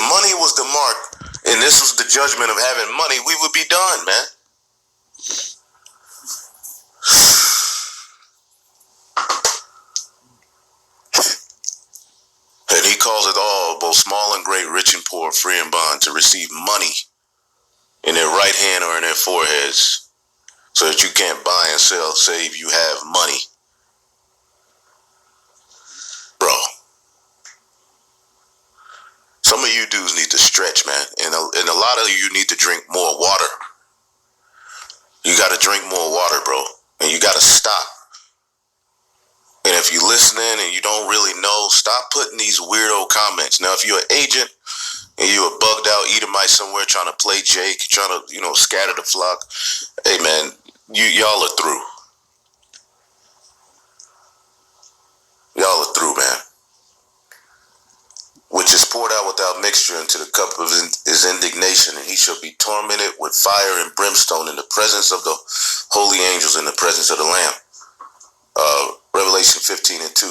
money was the mark and this was the judgment of having money, we would be done, man. And he calls it all, both small and great, rich and poor, free and bond, to receive money in their right hand or in their foreheads, so that you can't buy and sell, save you have money. Bro, some of you dudes need to stretch, man. And a lot of you need to drink more water. You got to drink more water, bro. And you got to stop. And if you're listening and you don't really know, stop putting these weirdo comments. Now, if you're an agent and you're a bugged out Edomite somewhere trying to play Jake, trying to, scatter the flock, hey, man, y'all are through. Y'all are through, man. Which is poured out without mixture into the cup of his indignation, and he shall be tormented with fire and brimstone in the presence of the holy angels, in the presence of the Lamb. Revelation 15:2.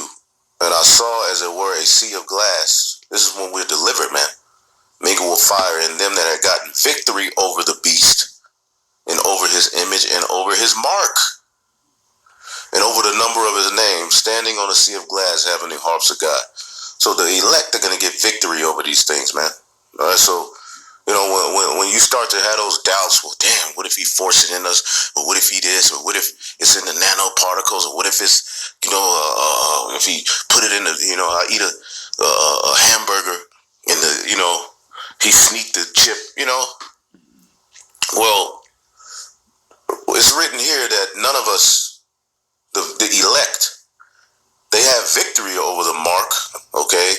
And I saw, as it were, a sea of glass. This is when we're delivered, man. Mingled with fire, and them that had gotten victory over the beast, and over his image, and over his mark, and over the number of his name, standing on a sea of glass, having the harps of God. So the elect are going to get victory over these things, man. All right, so, when you start to have those doubts, well, damn, what if he forced it in us? Or what if he this? Or what if it's in the nanoparticles? Or what if it's, if he put it in the, I eat a hamburger in the, he sneaked the chip, Well, it's written here that none of us, the elect, they have victory over the mark, okay,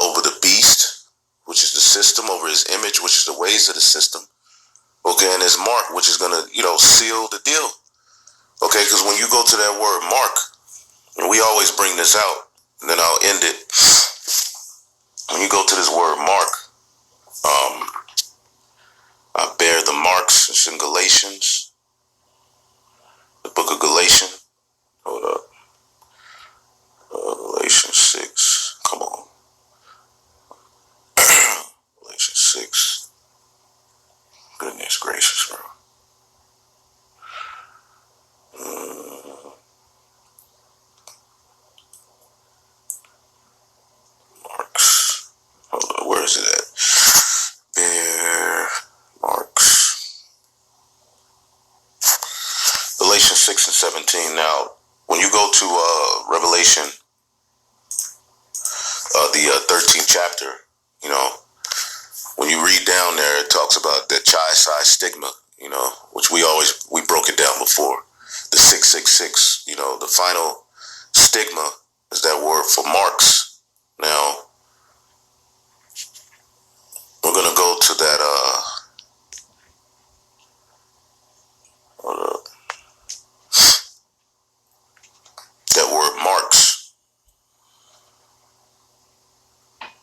over the beast, which is the system, over his image, which is the ways of the system, okay, and his mark, which is going to, seal the deal, okay, because when you go to that word mark, and we always bring this out, and then I'll end it. When you go to this word mark, I bear the marks. It's in Galatians, the book of Galatians. Hold up. Galatians 6. Come on. Galatians 6. Goodness gracious, bro. Marks. Hold up. Where is it at? Bear marks. Galatians 6 and 17. Now, when you go to Revelation, the 13th chapter, when you read down there, it talks about the chi-psi stigma, which we broke it down before. The 666, the final stigma is that word for marks. Now, we're going to go to that, hold up. That word marks.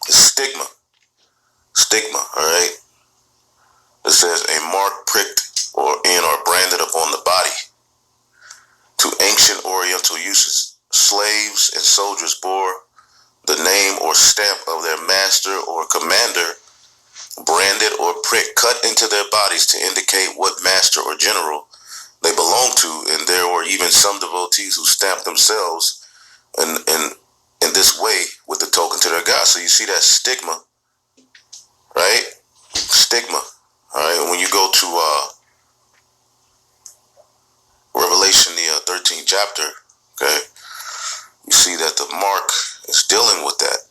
It's stigma. Stigma, all right? It says a mark pricked or branded upon the body. To ancient Oriental uses, slaves and soldiers bore the name or stamp of their master or commander, branded or pricked, cut into their bodies to indicate what master or general they belong to, and there were even some devotees who stamped themselves in this way with the token to their God. So you see that stigma, right? Stigma. All right. When you go to Revelation, the 13th chapter, okay, you see that the mark is dealing with that.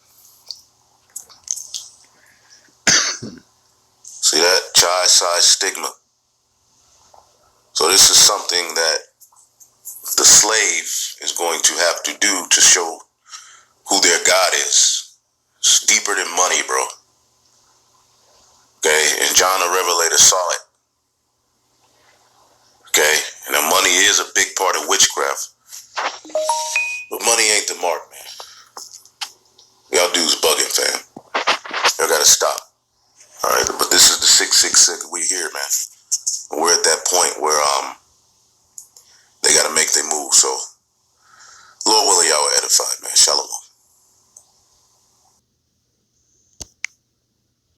See that? Chi-psi stigma. So this is something that the slave is going to have to do to show who their God is. It's deeper than money, bro. Okay, and John the Revelator saw it. Okay, and the money is a big part of witchcraft. But money ain't the mark, man. Y'all dudes bugging, fam. Y'all gotta stop. Alright, but this is the 666 we here, man. We're at that point where they gotta make their move. So Lord willing, y'all are edified, man. Shalom.